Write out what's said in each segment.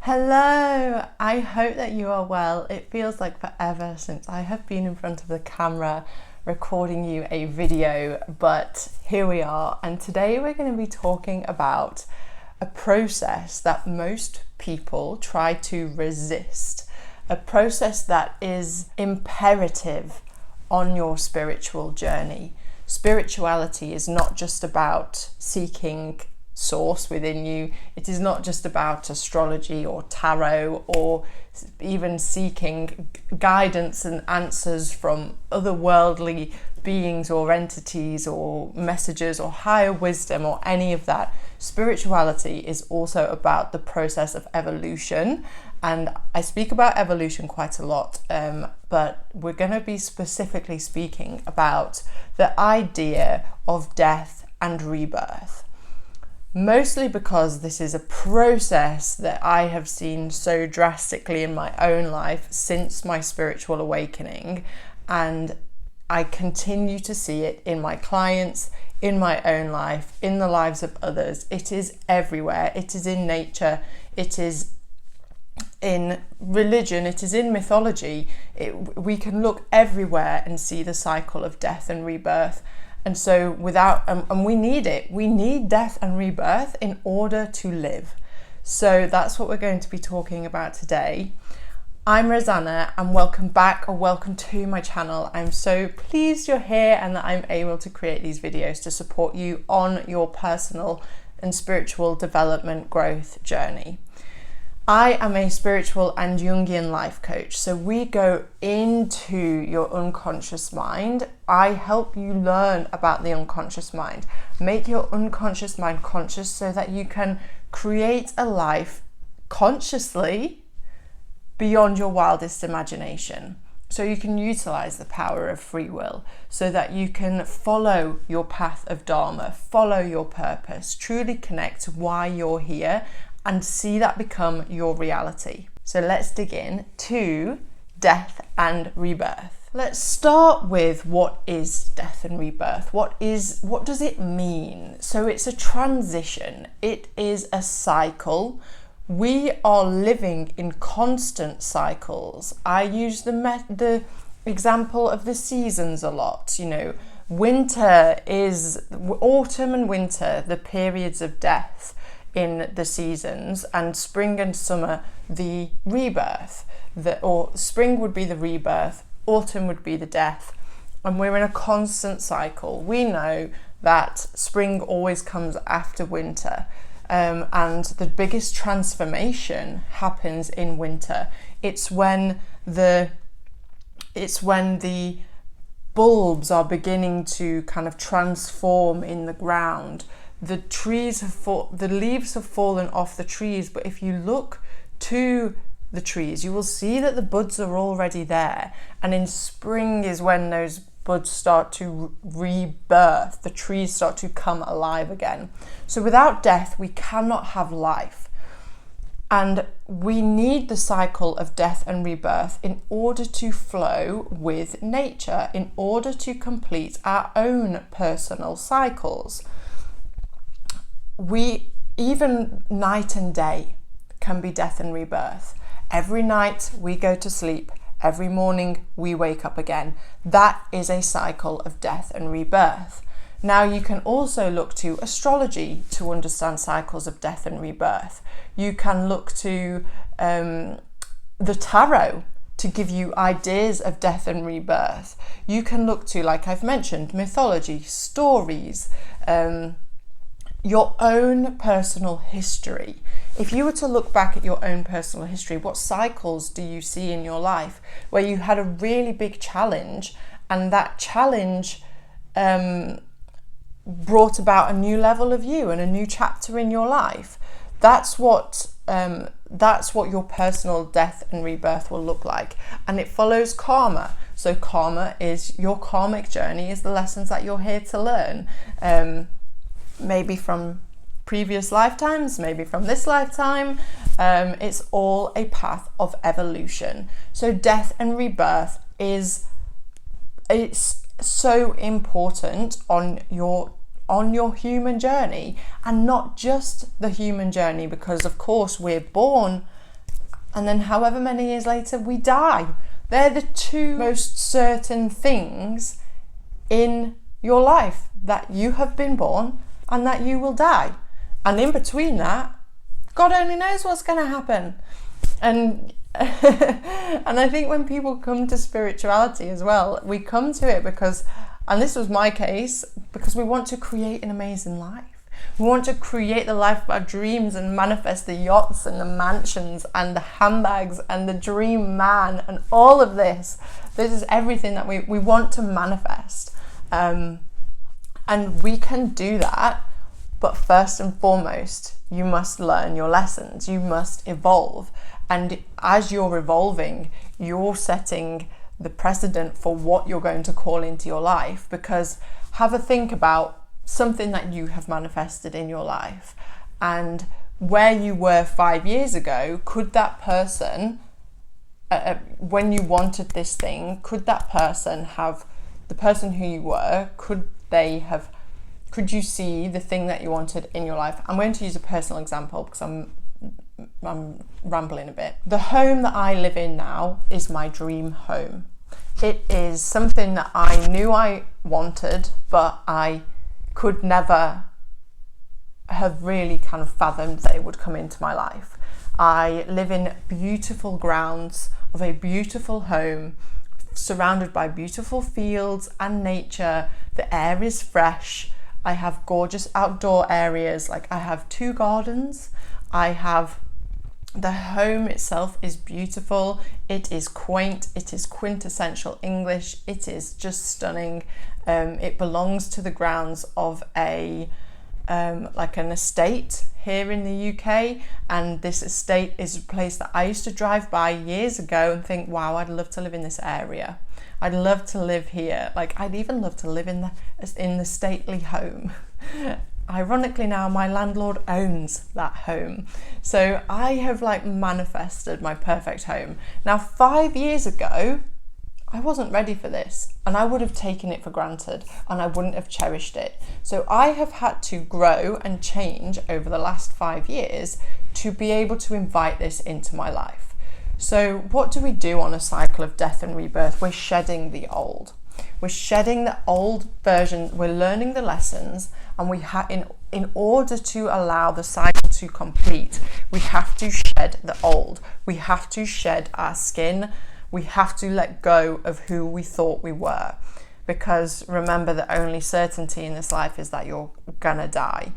Hello, I hope that you are well. It feels like forever since I have been in front of the camera recording you a video, but here we are. And today we're going to be talking about a process that most people try to resist, a process that is imperative on your spiritual journey. Spirituality is not just about seeking source within you. It is not just about astrology or tarot or even seeking guidance and answers from otherworldly beings or entities or messages or higher wisdom or any of that. Spirituality is also about the process of evolution, and I speak about evolution quite a lot, but we're going to be specifically speaking about the idea of death and rebirth. Mostly because this is a process that I have seen so drastically in my own life since my spiritual awakening, and I continue to see it in my clients, in my own life, in the lives of others. It is everywhere. It is in nature. It is in religion. It is in mythology. We can look everywhere and see the cycle of death and rebirth. And so and we need it. We need death and rebirth in order to live. So that's what we're going to be talking about today. I'm Roseanna, and welcome back or welcome to my channel. I'm so pleased you're here and that I'm able to create these videos to support you on your personal and spiritual development growth journey. I am a spiritual and Jungian life coach, so we go into your unconscious mind. I help you learn about the unconscious mind, make your unconscious mind conscious so that you can create a life consciously beyond your wildest imagination. So you can utilize the power of free will so that you can follow your path of Dharma, follow your purpose, truly connect to why you're here and see that become your reality. So let's dig in to death and rebirth. Let's start with what is death and rebirth. What does it mean? So it's a transition. It is a cycle. We are living in constant cycles. I use the example of the seasons a lot. Winter is autumn and winter, the periods of death in the seasons, and spring and summer the rebirth, or spring would be the rebirth, autumn would be the death, and we're in a constant cycle. We know that spring always comes after winter, and the biggest transformation happens in winter. It's when the bulbs are beginning to kind of transform in the ground. The leaves have fallen off the trees, but if you look to the trees, you will see that the buds are already there. And in spring is when those buds start to rebirth, the trees start to come alive again. So without death, we cannot have life. And we need the cycle of death and rebirth in order to flow with nature, in order to complete our own personal cycles. Even night and day can be death and rebirth. Every night we go to sleep, every morning we wake up again. That is a cycle of death and rebirth. Now you can also look to astrology to understand cycles of death and rebirth. You can look to the tarot to give you ideas of death and rebirth. You can look to, like I've mentioned, mythology, stories, your own personal history. If you were to look back at your own personal history, what cycles do you see in your life where you had a really big challenge and that challenge brought about a new level of you and a new chapter in your life? That's what your personal death and rebirth will look like, and it follows karma. So karma is your karmic journey, is the lessons that you're here to learn. Maybe from previous lifetimes, maybe from this lifetime. It's all a path of evolution. So death and rebirth it's so important on your human journey, and not just the human journey, because of course we're born and then however many years later we die. They're the two most certain things in your life, that you have been born and that you will die. And in between that, God only knows what's going to happen. And and I think when people come to spirituality as well, we come to it because, and this was my case, because we want to create an amazing life. We want to create the life of our dreams and manifest the yachts and the mansions and the handbags and the dream man and all of this. This is everything that we want to manifest. And we can do that, but first and foremost, you must learn your lessons. You must evolve. And as you're evolving, you're setting the precedent for what you're going to call into your life, because have a think about something that you have manifested in your life, and where you were 5 years ago. Could that person, when you wanted this thing, could that person have, the person who you were, could you see the thing that you wanted in your life? I'm going to use a personal example because I'm rambling a bit. The home that I live in now is my dream home. It is something that I knew I wanted, but I could never have really kind of fathomed that it would come into my life. I live in beautiful grounds of a beautiful home, surrounded by beautiful fields and nature. The air is fresh. I have gorgeous outdoor areas. Like, I have 2 gardens. The home itself is beautiful. It is quaint. It is quintessential English. It is just stunning. It belongs to the grounds of an estate here in the UK, and this estate is a place that I used to drive by years ago and think, wow, I'd love to live in this area. I'd love to live here. Like, I'd even love to live in the stately home. Ironically, now my landlord owns that home. So I have manifested my perfect home. Now, 5 years ago, I wasn't ready for this, and I would have taken it for granted, and I wouldn't have cherished it. So I have had to grow and change over the last 5 years to be able to invite this into my life. So what do we do on a cycle of death and rebirth? We're shedding the old. We're shedding the old version. We're learning the lessons, and in order to allow the cycle to complete, we have to shed the old. We have to shed our skin. We have to let go of who we thought we were, because remember, the only certainty in this life is that you're gonna die,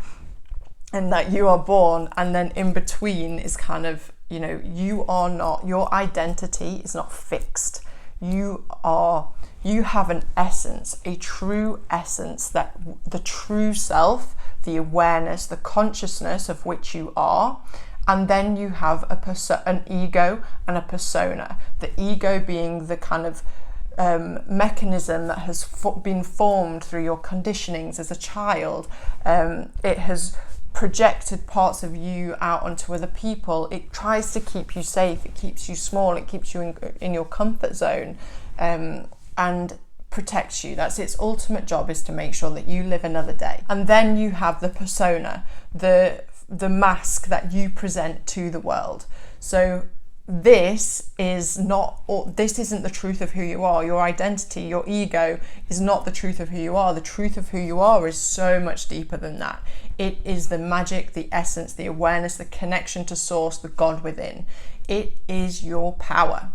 and that you are born, and then in between is kind of, your identity is not fixed. You have an essence, a true essence, that the true self, the awareness, the consciousness of which you are. And then you have an ego and a persona. The ego being the kind of mechanism that has been formed through your conditionings as a child. It has projected parts of you out onto other people. It tries to keep you safe. It keeps you small. It keeps you in your comfort zone, and protects you. That's its ultimate job, is to make sure that you live another day. And then you have the persona, the mask that you present to the world. So this isn't the truth of who you are. Your identity, your ego is not the truth of who you are. The truth of who you are is so much deeper than that. It is the magic, the essence, the awareness, the connection to source, the God within. It is your power.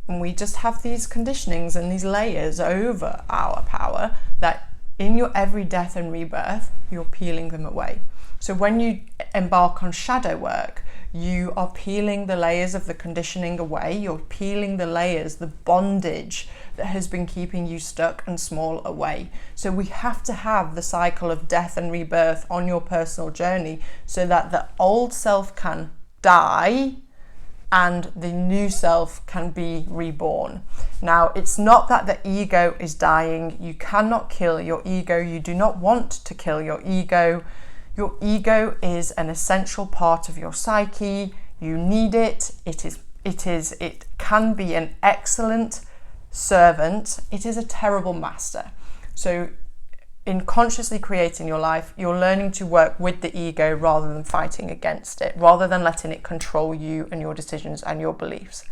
And we just have these conditionings and these layers over our power that in your every death and rebirth, you're peeling them away. So when you embark on shadow work, you are peeling the layers of the conditioning away. You're peeling the layers, the bondage that has been keeping you stuck and small away. So we have to have the cycle of death and rebirth on your personal journey, so that the old self can die and the new self can be reborn. Now, it's not that the ego is dying. You cannot kill your ego. You do not want to kill your ego. Your ego is an essential part of your psyche. You need it. It can be an excellent servant. It is a terrible master. So in consciously creating your life, you're learning to work with the ego rather than fighting against it, rather than letting it control you and your decisions and your beliefs.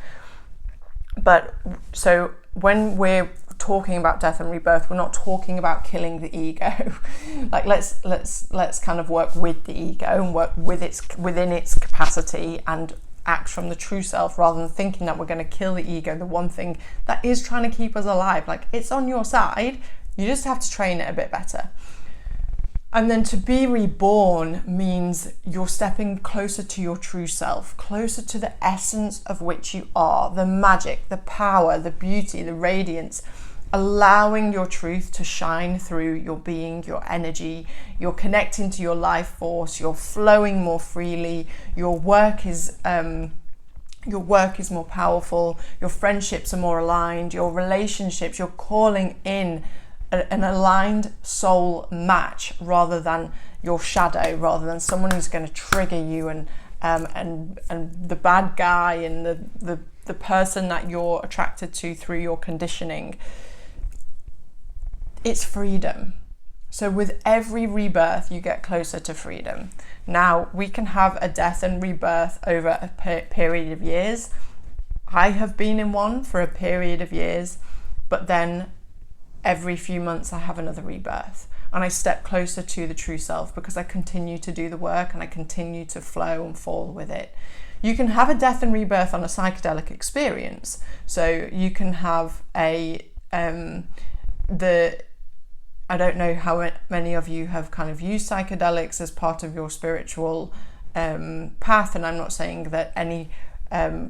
But so when we're talking about death and rebirth, we're not talking about killing the ego. Like let's kind of work with the ego and work within its capacity and act from the true self, rather than thinking that we're going to kill the ego, the one thing that is trying to keep us alive. Like, it's on your side. You just have to train it a bit better. And then to be reborn means you're stepping closer to your true self, closer to the essence of which you are, the magic, the power, the beauty, the radiance, allowing your truth to shine through your being, your energy. You're connecting to your life force, you're flowing more freely, your work is more powerful, your friendships are more aligned, your relationships, you're calling in an aligned soul match rather than your shadow, rather than someone who's going to trigger you and the bad guy and the person that you're attracted to through your conditioning. It's freedom. So with every rebirth, you get closer to freedom. Now, we can have a death and rebirth over a period of years. I have been in one for a period of years, but then every few months I have another rebirth, and I step closer to the true self because I continue to do the work and I continue to flow and fall with it. You can have a death and rebirth on a psychedelic experience. So you can have I don't know how many of you have kind of used psychedelics as part of your spiritual path, and I'm not saying that any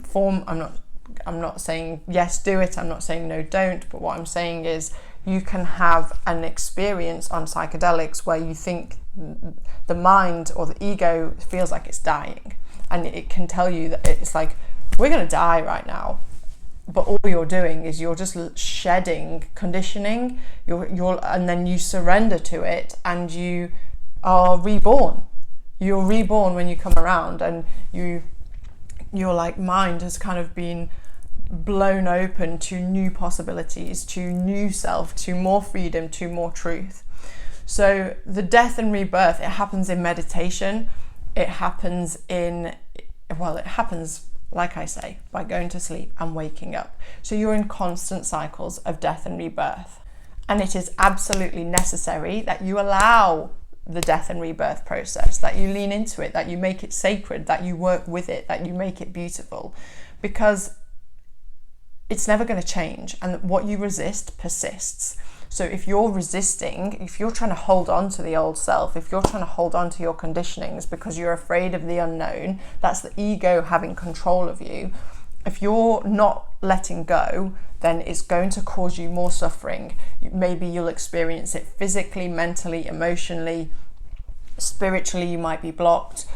form, I'm not saying yes, do it, I'm not saying no, don't, but what I'm saying is you can have an experience on psychedelics where you think the mind or the ego feels like it's dying, and it can tell you that it's like, we're going to die right now. But all you're doing is you're just shedding conditioning, and then you surrender to it and you are reborn. You're reborn when you come around, and your like mind has kind of been blown open to new possibilities, to new self, to more freedom, to more truth. So the death and rebirth, it happens in meditation. It happens like I say, by going to sleep and waking up. So you're in constant cycles of death and rebirth. And it is absolutely necessary that you allow the death and rebirth process, that you lean into it, that you make it sacred, that you work with it, that you make it beautiful, because it's never going to change, and what you resist persists. So if you're resisting, if you're trying to hold on to the old self, if you're trying to hold on to your conditionings because you're afraid of the unknown, that's the ego having control of you. If you're not letting go, then it's going to cause you more suffering. Maybe you'll experience it physically, mentally, emotionally, spiritually. You might be blocked.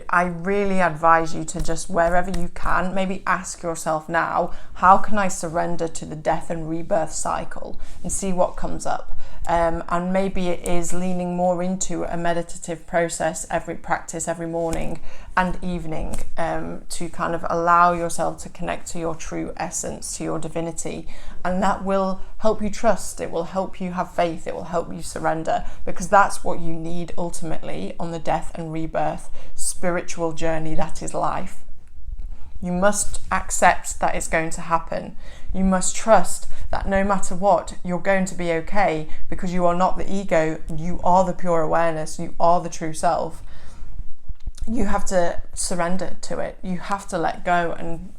I really advise you to just, wherever you can, maybe ask yourself now, how can I surrender to the death and rebirth cycle, and see what comes up. And maybe it is leaning more into a meditative process every morning and evening, to kind of allow yourself to connect to your true essence, to your divinity, and that will help you trust, it will help you have faith, it will help you surrender, because that's what you need ultimately on the death and rebirth spiritual journey that is life. You must accept that it's going to happen. You must trust that no matter what, you're going to be okay, because you are not the ego, you are the pure awareness, you are the true self. You have to surrender to it. You have to let go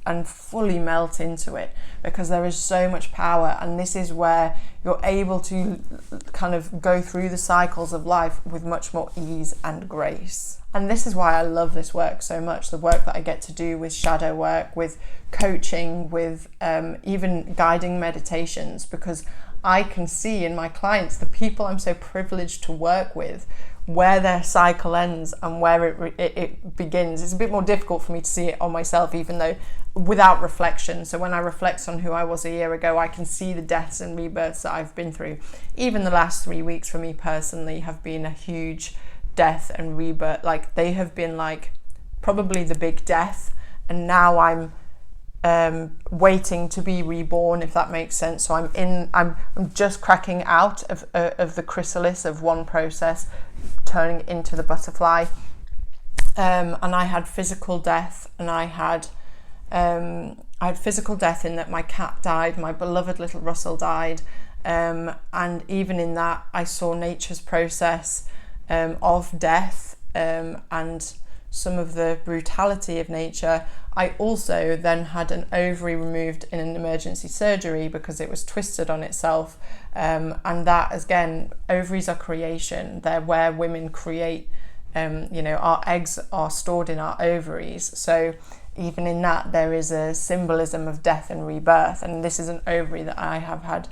and fully melt into it, because there is so much power, and this is where you're able to kind of go through the cycles of life with much more ease and grace. And this is why I love this work so much, the work that I get to do with shadow work, with coaching, with even guiding meditations, because I can see in my clients, the people I'm so privileged to work with, where their cycle ends and where it begins. It's a bit more difficult for me to see it on myself, even though without reflection. So when I reflect on who I was a year ago, I can see the deaths and rebirths that I've been through. Even the last 3 weeks for me personally have been a huge death and rebirth. Like, they have been like probably the big death, and now I'm waiting to be reborn, if that makes sense. So I'm just cracking out of the chrysalis of one process, turning into the butterfly. And I had physical death, and I had physical death in that my cat died, my beloved little Russell died, and even in that I saw nature's process of death and some of the brutality of nature. I also then had an ovary removed in an emergency surgery because it was twisted on itself, and that, again, ovaries are creation. They're where women create. Our eggs are stored in our ovaries, so even in that there is a symbolism of death and rebirth. And this is an ovary that I have had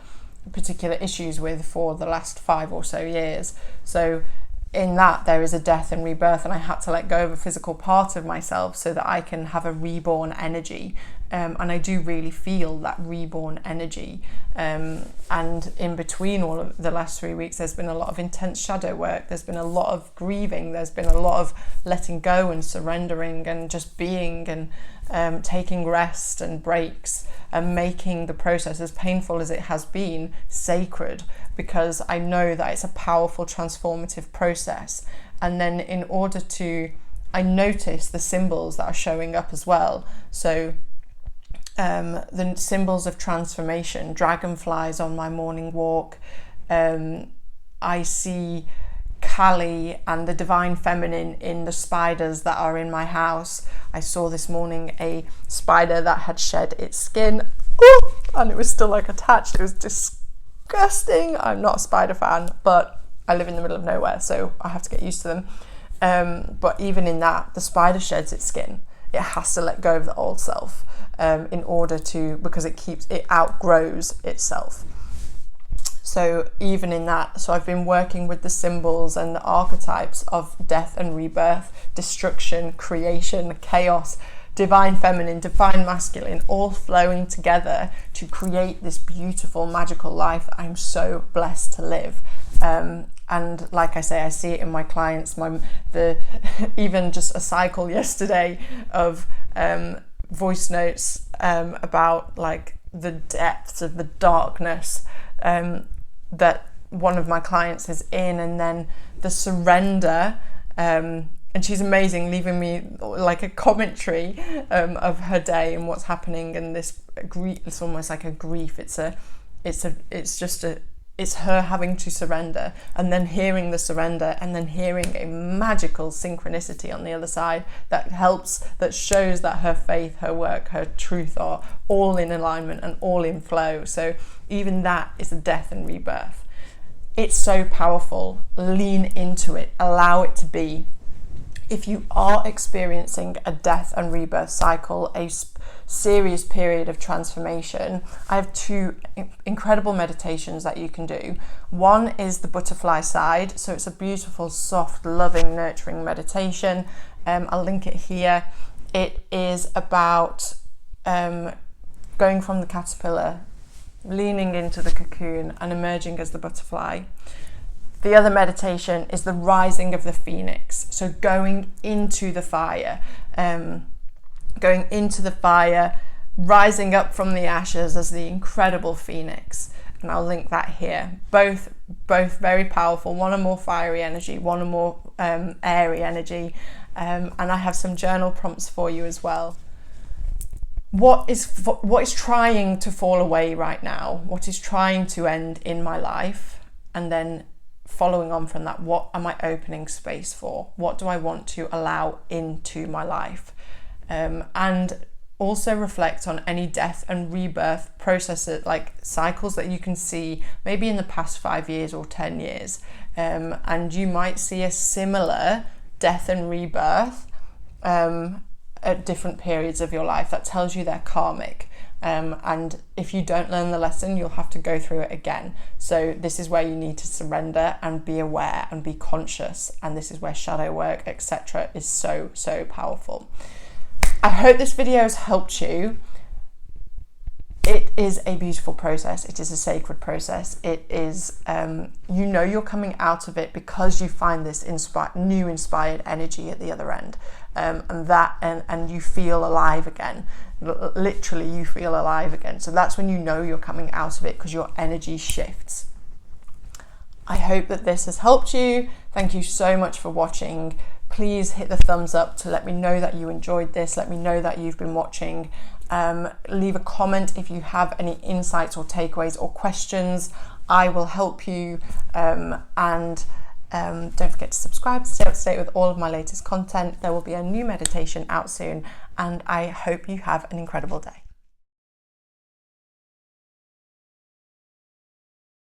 particular issues with for the last 5 or so years. So in that there is a death and rebirth, and I had to let go of a physical part of myself so that I can have a reborn energy, and I do really feel that reborn energy, and in between all of the last 3 weeks there's been a lot of intense shadow work, there's been a lot of grieving, there's been a lot of letting go and surrendering and just being, and taking rest and breaks, and making the process, as painful as it has been, sacred, because I know that it's a powerful transformative process. And then I notice the symbols that are showing up as well. So the symbols of transformation, dragonflies on my morning walk, I see Kali and the divine feminine in the spiders that are in my house. I saw this morning a spider that had shed its skin, and it was still attached. It was disgusting. I'm not a spider fan, but I live in the middle of nowhere, so I have to get used to them. But even in that, the spider sheds its skin. It has to let go of the old self in order to, because it outgrows itself. So even in that, I've been working with the symbols and the archetypes of death and rebirth, destruction, creation, chaos, divine feminine, divine masculine, all flowing together to create this beautiful, magical life I'm so blessed to live. And like I say, I see it in my clients. Even just a cycle yesterday of voice notes about the depths of the darkness that one of my clients is in, and then the surrender, and she's amazing, leaving me a commentary of her day and what's happening, and this grief. It's almost like a grief. It's her having to surrender, and then hearing the surrender, and then hearing a magical synchronicity on the other side that shows that her faith, her work, her truth are all in alignment and all in flow. So even that is a death and rebirth. It's so powerful. Lean into it. Allow it to be. If you are experiencing a death and rebirth cycle, a serious period of transformation, I have 2 incredible meditations that you can do. One is the butterfly side, so it's a beautiful, soft, loving, nurturing meditation. I'll link it here. It is about going from the caterpillar, leaning into the cocoon and emerging as the butterfly. The other meditation is the rising of the phoenix. So going into the fire, rising up from the ashes as the incredible phoenix. And I'll link that here. Both very powerful. One a more fiery energy, one a more airy energy. And I have some journal prompts for you as well. What is trying to fall away right now? What is trying to end in my life? And then following on from that, what am I opening space for? What do I want to allow into my life? And also reflect on any death and rebirth processes, cycles that you can see maybe in the past 5 years or 10 years. And you might see a similar death and rebirth at different periods of your life. That tells you they're karmic. And if you don't learn the lesson, you'll have to go through it again. So this is where you need to surrender and be aware and be conscious. And this is where shadow work, etc., is so, so powerful. I hope this video has helped you. It is a beautiful process. It is a sacred process. It is, you know, you're coming out of it because you find this new inspired energy at the other end, and you feel alive again. Literally, you feel alive again. So that's when you know you're coming out of it, because your energy shifts. I hope that this has helped you. Thank you so much for watching. Please hit the thumbs up to let me know that you enjoyed this. Let me know that you've been watching. Leave a comment if you have any insights or takeaways or questions. I will help you. And don't forget to subscribe to stay up to date with all of my latest content. There will be a new meditation out soon, and I hope you have an incredible day.